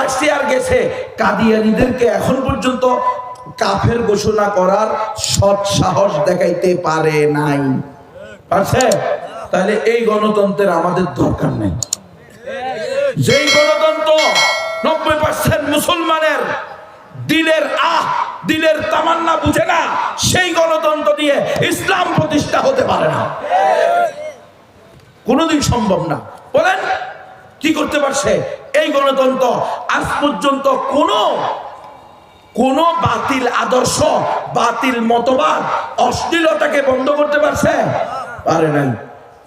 আসছে আর গেছে, কাদিয়ানীদেরকে এখন পর্যন্ত কাফের ঘোষণা করার সৎ সাহস দেখাইতে পারে নাই। পারছে? তাহলে এই গণতন্ত্রের আমাদের দরকার নেই। যেই গণতন্ত্র 90% মুসলমানের দিলের তামান্না বুঝে না, সেই গণতন্ত্র দিয়ে ইসলাম প্রতিষ্ঠা হতে পারে না, কোনোদিন সম্ভব না। বলেন কি করতে পারছে এই গণতন্ত্র? আজ পর্যন্ত কোন বাতিল আদর্শ, বাতিল মতবাদ, অশ্লীলতাকে বন্ধ করতে পারছে? পারে নাই।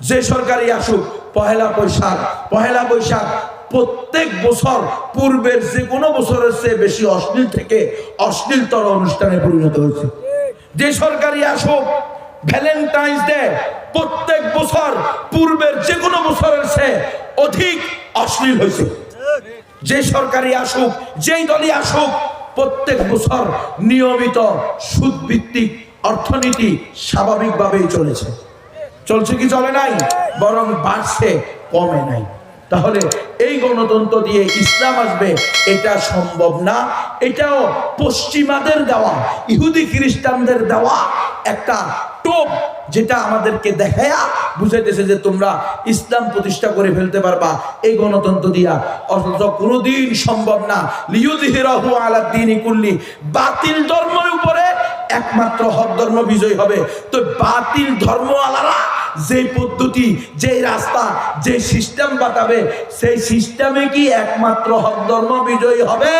যে সরকারি আসুক, পহেলা বৈশাখ প্রত্যেক বছর পূর্বের যে কোনো বছরের চেয়ে বেশি অশ্লীল থেকে অশ্লীলতর অনুষ্ঠানে পরিণত হয়েছে। যে সরকারি আসুক, ভ্যালেন্টাইন্স ডে প্রত্যেক বছর পূর্বের যে কোনো বছরের চেয়ে অধিক অশ্লীল হয়েছে। যে সরকারি আসুক, যেই দলই আসুক, প্রত্যেক বছর নিয়মিত সুদভিত্তিক অর্থনীতি স্বাভাবিকভাবেই চলছে কি চলে নাই? বরং বাড়ছে, কমে নাই। তাহলে এই গণতন্ত্র দিয়ে ইসলাম আসবে এটা সম্ভব না। এটাও পশ্চিমাদের দেওয়া, ইহুদি খ্রিস্টানদের দেওয়া একটা টোপ, যেটা আমাদেরকে দেখায়া বুঝাইতেছে যে তোমরা ইসলাম প্রতিষ্ঠা করে ফেলতে পারবা এই গণতন্ত্র দিয়া। অথচ কোনোদিন সম্ভব না। লিইয়ুযহিরাহু আলাদ দীনি কুল্লি, বাতিল ধর্মের উপরে একমাত্র হক ধর্ম বিজয়ী হবে। তো বাতিল ধর্মওয়ালারা যে পদ্ধতি, যে রাস্তা, যে সিস্টেম বাতাবে, সেই সিস্টেমে কি একমাত্র হক ধর্ম বিজয়ী হবে?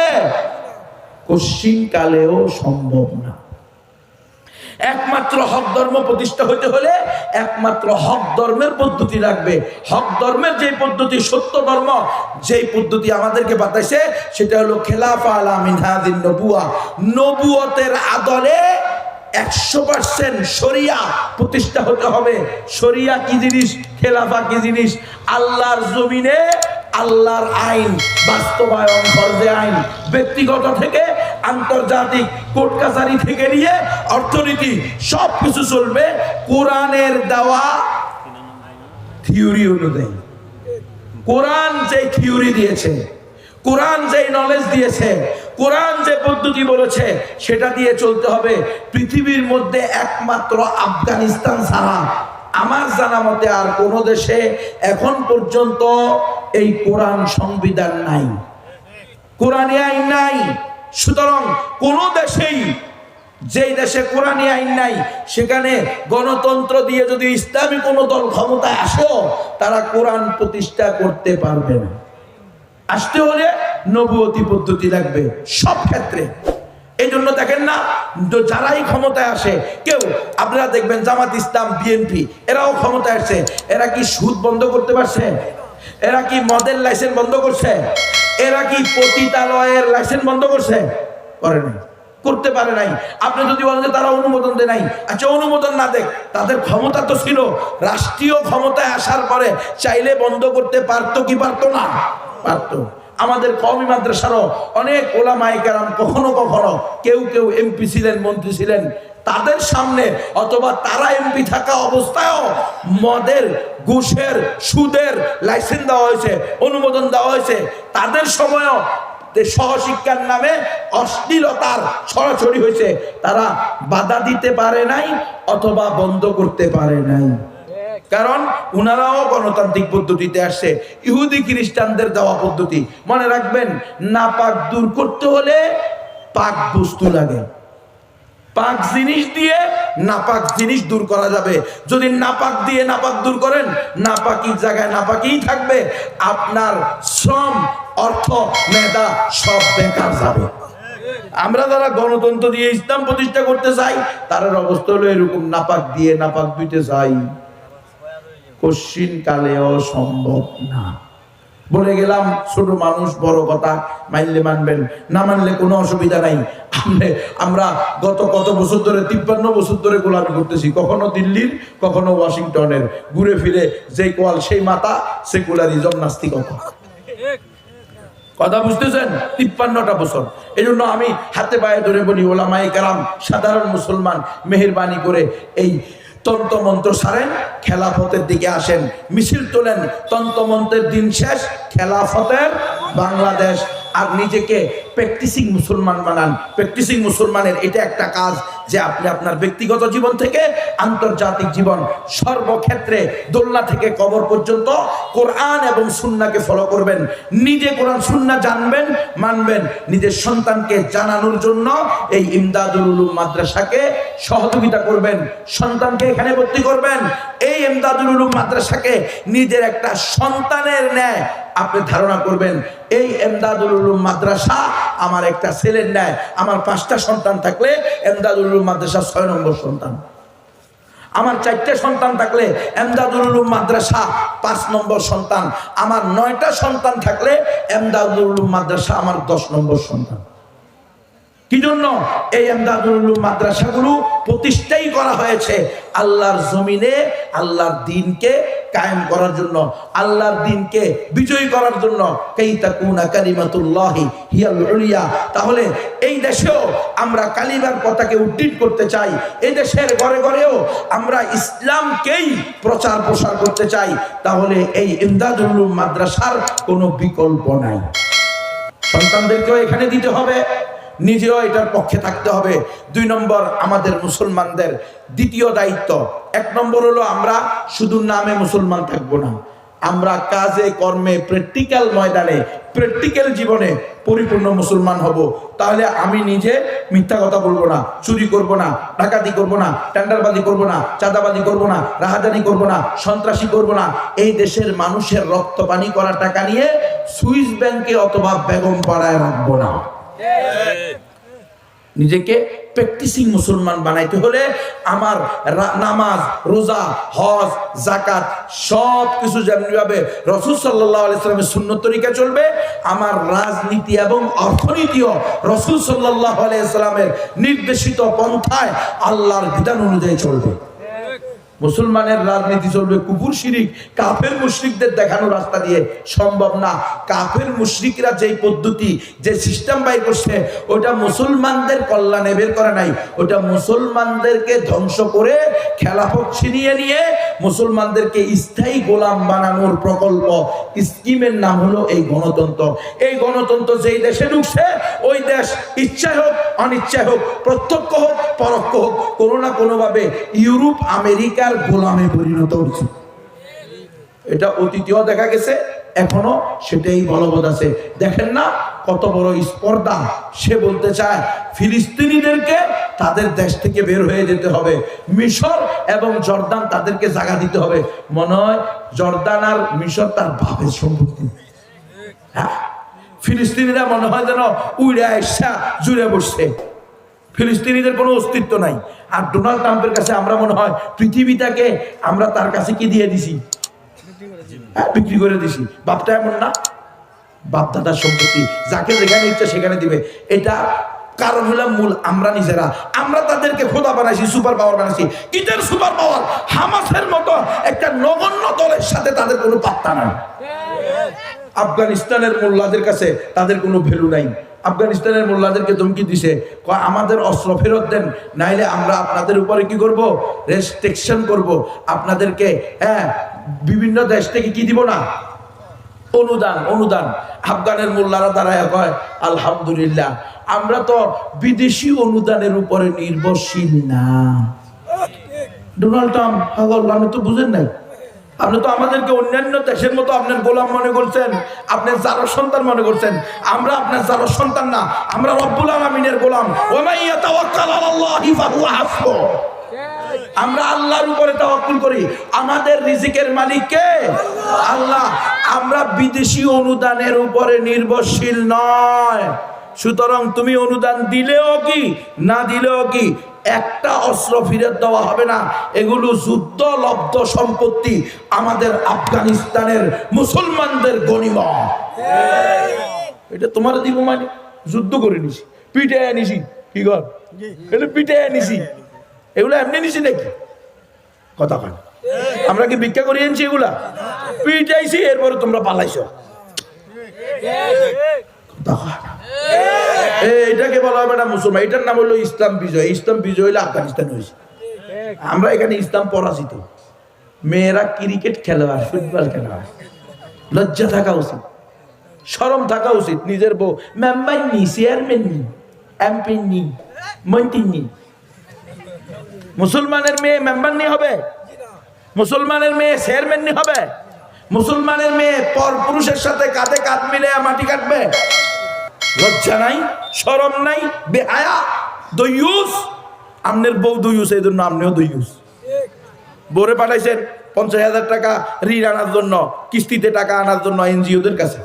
কশিন কালেও সম্ভব না। একমাত্র হক ধর্ম প্রতিষ্ঠা হতে হলে একমাত্র হক ধর্মের পদ্ধতি লাগবে। হক ধর্মের যে পদ্ধতি, সত্য ধর্ম, যেই পদ্ধতি আমাদেরকে বাতাইছে সেটা হলো খেলাফা আলা মিনহাজিন নবুয়া। নবুয়তের আদলে 100% শরিয়া প্রতিষ্ঠা হতে হবে। শরিয়া কি জিনিস, খেলাফা কি জিনিস? আল্লাহর জমিনে আল্লাহর আইন বাস্তবায়ন, ফরজে আইন, ব্যক্তিগত থেকে আন্তর্জাতিক কোর্ট কাছারি থেকে নিয়ে অর্থনীতি সব কিছু চলবে কোরআনের দেওয়া থিওরি অনুযায়ী। কোরআন যে থিওরি দিয়েছে, কোরআন যে নলেজ দিয়েছে, কোরআন যে পদ্ধতি বলেছে সেটা দিয়ে চলতে হবে। পৃথিবীর মধ্যে একমাত্র আফগানিস্তান ছাড়া আমার জানা মতে আর কোন দেশে এখন পর্যন্ত এই কোরআন সংবিধান নাই, কোরআনী আইন নাই। সুতরাং কোন দেশেই, যেই দেশে কোরআনী আইন নাই, সেখানে গণতন্ত্র দিয়ে যদি ইসলামী কোন দল ক্ষমতায় আসেও তারা কোরআন প্রতিষ্ঠা করতে পারবে না। আসতে হলে নবুয়তি পদ্ধতি লাগবে সব ক্ষেত্রে। এই জন্য দেখেন না, যারাই ক্ষমতায় আসে, কেউ আপনারা দেখবেন জামাত ইসলাম, বিএনপি, এরাও ক্ষমতায় আসছে। এরা কি সুদ বন্ধ করতে পারছে? এরা কি মদের লাইসেন্স বন্ধ করছে? এরা কি পতিতালয়ের লাইসেন্স বন্ধ করছে? করে নাই, করতে পারে নাই। আপনি যদি বলেন যে তারা অনুমোদন দেয় নাই, আচ্ছা অনুমোদন না দেখ, তাদের ক্ষমতা তো ছিল। রাষ্ট্রীয় ক্ষমতায় আসার পরে চাইলে বন্ধ করতে পারতো কি পারতো না? পারতো। আমাদের কওমি মাদ্রাসারও অনেক ওলামায়ে কেরাম কখনো কখনো কেউ এমপি ছিলেন, মন্ত্রী ছিলেন, তাদের সামনে অথবা তারা এমপি থাকা অবস্থায়ও মদের, ঘুষের, সুদের লাইসেন্স দেওয়া হয়েছে, অনুমোদন দেওয়া হয়েছে। তাদের সময়ও সহশিক্ষার নামে অশ্লীলতার ছড়াছড়ি হয়েছে, তারা বাধা দিতে পারে নাই অথবা বন্ধ করতে পারে নাই। কারণ উনারাও গণতান্ত্রিক পদ্ধতিতে আসছে, ইহুদি খ্রিস্টানদের দেওয়া পদ্ধতি। মনে রাখবেন, নাপাক দূর করতে হলে পাক বস্তু লাগে। পাক জিনিস দিয়ে নাপাক জিনিস দূর করা যাবে। যদি নাপাক দিয়ে নাপাক দূর করেন, নাপাকির জায়গায় নাপাকিই থাকবে। আপনার শ্রম, অর্থ, মেধা সব বেকার যাবে। আমরা যারা গণতন্ত্র দিয়ে ইসলাম প্রতিষ্ঠা করতে চাই, তার অবস্থা হলো এরকম, নাপাক দিয়ে নাপাক দিতে চাই, কশিন কালেও সম্ভব না। বলে গেলাম, ছোট মানুষ, বড় কথা, মানলে মানবেন, না মানলে কোনো অসুবিধা নাই। আমরা গত কত বছর ধরে, 53 বছর ধরে গোলামি করতেছি, কখনো দিল্লির, কখনো ওয়াশিংটনের, ঘুরে ফিরে যেই কোয়াল সেই মাথা, সেকুলারিজম, নাস্তিকতা। কথা বুঝতেছেন? 53টা বছর। এই জন্য আমি হাতে পায়ে ধরে বলি, ওলামায়ে কেরাম, সাধারণ মুসলমান, মেহেরবানি করে এই তন্ত্রমন্ত্র সারেন, খেলাফতের দিকে আসেন, মিছিল তোলেন। তন্ত্রমন্ত্রের দিন শেষ, খেলাফতের বাংলাদেশ। আর নিজেকে প্র্যাকটিসিং মুসলমান বানান। প্র্যাকটিসিং মুসলমানের এটা একটা কাজ যে আপনি আপনার ব্যক্তিগত জীবন থেকে আন্তর্জাতিক জীবন সর্বক্ষেত্রে দোলনা থেকে কবর পর্যন্ত কোরআন এবং সুন্নাহকে ফলো করবেন। নিজে কোরআন সুন্নাহ জানবেন, মানবেন। নিজের সন্তানকে জানানোর জন্য এই ইমদাদুল উলুম মাদ্রাসাকে সহযোগিতা করবেন, সন্তানকে এখানে ভর্তি করবেন। এই ইমদাদুল উলুম মাদ্রাসাকে নিজের একটা সন্তানের ন্যায় আপনি ধারণা করবেন। এই ইমদাদুল উলুম মাদ্রাসা আমার একটা ছেলের ন্যায়। আমার 5টা সন্তান থাকলে ইমদাদুল উলুম মাদ্রাসা 6 নম্বর সন্তান। আমার 4টে সন্তান থাকলে ইমদাদুল উলুম মাদ্রাসা 5 নম্বর সন্তান। আমার 9টা সন্তান থাকলে ইমদাদুল উলুম মাদ্রাসা আমার 10 নম্বর সন্তান। কি জন্য? এই ইমদাদুল উলুম মাদ্রাসাগুলো প্রতিষ্ঠাই করা হয়েছে আল্লাহর জমিনে আল্লাহর দ্বীনকে কায়েম করার জন্য, আল্লাহর দ্বীনকে বিজয়ী করার জন্য। কাইতাকুনা কালিমাতুল্লাহি হিয়াল উলিয়া। তাহলে এই দেশেও আমরা কালিমার পতাকা উড্ডীন করতে চাই। এই দেশের ঘরে ঘরেও আমরা ইসলামকেই প্রচার প্রসার করতে চাই। তাহলে এই ইমদাদুল উলুম মাদ্রাসার কোনো বিকল্প নাই। সন্তানদেরকেও এখানে দিতে হবে, নিজেও এটার পক্ষে থাকতে হবে। 2 নম্বর আমাদের মুসলমানদের দ্বিতীয় দায়িত্ব। 1 নম্বর হলো আমরা শুধু নামে মুসলমান থাকবো না, আমরা কাজে কর্মে প্র্যাকটিক্যাল ময়দানে প্র্যাকটিক্যাল জীবনে পরিপূর্ণ মুসলমান হব। তাহলে আমি নিজে মিথ্যা কথা বলবো না, চুরি করব না, ডাকাতি করব না, টেন্ডারবাজি করব না, চাঁদাবাজি করব না, রাহাজানি করব না, সন্ত্রাসী করব না। এই দেশের মানুষের রক্ত পানি করা টাকা নিয়ে সুইস ব্যাংকে অথবা বেগম পাড়ায় রাখবো না। নিজেকে প্র্যাকটিসিং মুসলমান বানাইতে হলে আমার নামাজ, রোজা, হজ, যাকাত সব কিছু যেমনিভাবে রাসূল সাল্লাল্লাহু আলাইহি সাল্লামের সুন্নত তরিকা চলবে, আমার রাজনীতি এবং অর্থনীতিও রাসূল সাল্লাল্লাহু আলাইহি সাল্লামের নির্দেশিত পন্থায় আল্লাহর বিধান অনুযায়ী চলবে। মুসলমানের রাজনীতি চলবে কুফর, শিরিক, কাফের মুশরিকদের দেখানো রাস্তা দিয়ে সম্ভব না। কাফের মুশরিকরা যেই পদ্ধতি, যে সিস্টেম বাইর করছে, ওটা মুসলমানদের কল্যাণে বের করে নাই। ওটা মুসলমানদেরকে ধ্বংস করে খেলাফত ছিনিয়ে নিয়ে মুসলমানদেরকে স্থায়ী গোলাম বানানোর প্রকল্প, স্কিমের নাম হলো এই গণতন্ত্র। এই গণতন্ত্র যেই দেশে ঢুকছে, ওই দেশ ইচ্ছায় হোক অনিচ্ছায় হোক, প্রত্যক্ষ হোক পরোক্ষ হোক, কোনো না কোনোভাবে ইউরোপ আমেরিকার গোলামে পরিণত হচ্ছে। এটা অতীতেও দেখা গেছে, এখনো সেটাই বলবৎ আছে। দেখেন না কত বড় স্পর্ধা। সে বলতে চায় ফিলিস্তিনিদেরকে তাদের দেশ থেকে বের হয়ে যেতে হবে, মিশর এবং জর্দান তাদেরকে জায়গা দিতে হবে। মনে হয় জর্দান আর মিশর তার বাপের সম্পত্তি। হ্যাঁ, ফিলিস্তিনিরা মনে হয় যেন উড়ে আসা জুড়ে বসছে, ফিলিস্তিনিদের কোনো অস্তিত্ব নাই। আর ডোনাল্ড ট্রাম্পের কাছে আমরা মনে হয় পৃথিবীটাকে আমরা তার কাছে কি দিয়ে দিছি, বিক্রি করে দিছি। বাপটা এমন না, বাপ দাদার সম্পত্তি, যাকে যেখানে ইচ্ছা সেখানে দিবে। এটা কারণ হলো মূল আমরা নিজেরা। আমরা তাদেরকে খোদা বানাইছি, সুপার পাওয়ার বানাইছি। কিসের সুপার পাওয়ার? হামাসের মতো একটা নগণ্য দলের সাথে তাদের কোনো পাত্তা নাই। আফগানিস্তানের মোল্লাদের কাছে তাদের কোনো ভ্যালু নাই। আফগানিস্তানের মোল্লাদেরকে ধমকি দিছে, আমাদের অস্ত্র ফেরত দেন, নাইলে আমরা আপনাদের উপরে কি করব, রেস্ট্রিকশন করব, আপনাদেরকে বিভিন্ন দেশ থেকে কি দিব না, অনুদান। আফগানের মোল্লারা দাঁড়ায় কয় আলহামদুলিল্লাহ, আমরা তো বিদেশি অনুদানের উপরে নির্ভরশীল না। ডোনাল্ড ট্রাম্প আপনি তো বুঝেন নাই, আপনি তো আমাদেরকে অন্যান্য দেশের মতো আপনার গোলাম মনে করছেন, আপনার জারর সন্তান মনে করছেন। আমরা আপনার জারর সন্তান না, আমরা রব্বুল আলামিনের গোলাম। ওয়া মান ইয়াতাওয়াক্কাল আলাল্লাহি ফাহুয়া হাসবুহ। আমরা আল্লাহর উপরে তাওয়াক্কুল করি। আমাদের রিজিকের মালিক কে? আল্লাহ। আমরা বিদেশি অনুদানের উপরে নির্ভরশীল নয়। সুতরাং তুমি অনুদান দিলেও কি না দিলেও কি, একটা অস্ত্র ফিরত দেওয়া হবে না। এগুলো যুদ্ধ লব্ধ সম্পত্তি, আমাদের আফগানিস্তানের মুসলমানদের গনিমত। এটা তোমার দিব মানে যুদ্ধ করে নিছি, পিঠে নিছি, কি কর এটা পিঠে নিছি, এগুলো এমনি নিছি নাকি? কথা কয়, আমরা কি ভিক্ষা করে আনছি? এগুলা পিটাইছি, এরপরে তোমরা পালাইছো। এটাকে বলা হবে না মুসলমান, এটার নাম হলো ইসলাম বিজয়। ইসলাম বিজয় হইলে আফগানিস্তান হয়েছে। আমরা এখানে ইসলাম পরাজিত। মেয়েরা ক্রিকেট খেলোয়াড়, ফুটবল খেলোয়াড়, লজ্জা থাকা উচিত। শরম থাকা উচিত। নিজের বউ মেম্বার নি, চেয়ারম্যান নি, এমপি নি, মন্ত্রী নি। মুসলমানের মেয়ে মেম্বার নি হবে? মুসলমানের মেয়ে চেয়ারম্যান নি হবে? মুসলমানের মেয়ে পর পুরুষের সাথে কাঁধে কাঁধ মিলে মাটি কাটবে? লজ্জা নাই, শরম নাই, বেহায়া, দয়ুস। আমনের বউ দয়ুস, এই জন্য আপনিও দয়ুস। বউরে পাঠাইছেন 50,000 টাকা ঋণ আনার জন্য, কিস্তিতে টাকা আনার জন্য এনজিওদের কাছে।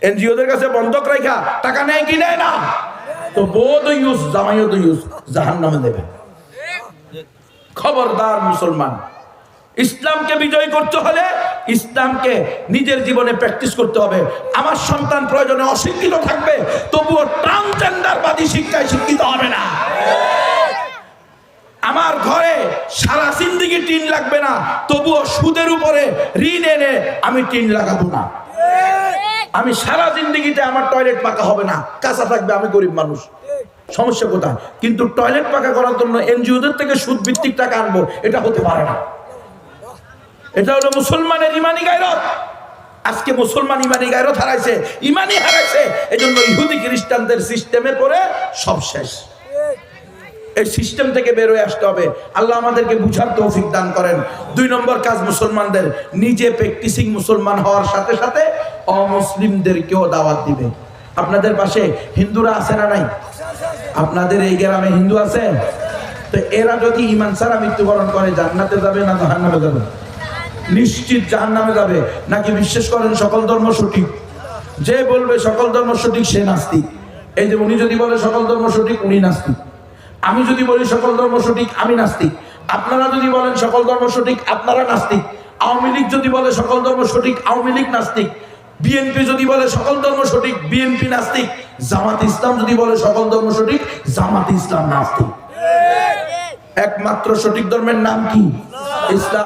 এনজিওদের কাছে বন্ধক রাখা টাকা নেয় কি নেয় না? তো বউ দয়ুস, জামাইও দয়ুস, জাহান্নামে দেবে। খবরদার মুসলমান, ইসলামকে বিজয় করতে হলে ইসলামকে নিজের জীবনে প্র্যাকটিস করতে হবে। আমার সন্তান প্রয়োজনে অশিক্ষিত থাকবে, তবুও ট্রান্সজেন্ডারবাদী শিক্ষায় শিক্ষিত হবে না। আমার ঘরে সারা জিন্দেগি টিন লাগবে না, তবুও সুদের উপরে ঋণ এনে আমি টিন লাগাবো না। আমি সারা জিন্দেগিতে আমার টয়লেট পাকা হবে না, কাঁচা থাকবে, আমি গরিব মানুষ, সমস্যা কোথায়? কিন্তু টয়লেট পাকা করার জন্য এনজিওদের থেকে সুদ ভিত্তিক টাকা আনবো, এটা হতে পারে না। এটা হলো মুসলমানের ইমানি গায়রত। আজকে মুসলমান ইমানি গায়রত হারাইছে, ইমানি হারাইছে। এই জন্য ইহুদি খ্রিস্টানদের সিস্টেমে পড়ে সব শেষ। এই সিস্টেম থেকে বের হয়ে আসতে হবে। আল্লাহ আমাদেরকে বুঝার তৌফিক দান করেন। 2 নম্বর কাজ মুসলমানদের, নিজে প্র্যাকটিসিং মুসলমান হওয়ার সাথে সাথে অমুসলিমদেরকেও দাওয়াত দিবে। আপনাদের পাশে হিন্দুরা আছে না নাই? আপনাদের এই গ্রামে হিন্দু আছে? তো এরা যদি ঈমান ছাড়া মৃত্যুবরণ করে জান্নাতে যাবে না জাহান্নামে যাবে? নিশ্চিত জাহান্নামে যাবে। নাকি বিশ্বাস করেন সকল ধর্ম সঠিক? যে বলবে সকল ধর্ম সঠিক সে নাস্তিক। এই যে উনি যদি বলে সকল ধর্ম সঠিক, উনি নাস্তিক। আমি যদি বলি সকল ধর্ম সঠিক, আমি নাস্তিক। আপনারা যদি বলেন সকল ধর্ম সঠিক, আপনারা নাস্তিক। আওয়ামী লীগ যদি বলে সকল ধর্ম সঠিক, আওয়ামী লীগ নাস্তিক। বিএনপি যদি বলে সকল ধর্ম সঠিক, বিএনপি নাস্তিক। জামাত ইসলাম যদি বলে সকল ধর্ম সঠিক, জামাত ইসলাম নাস্তিক। একমাত্র সঠিক ধর্মের নাম কি? ইসলাম।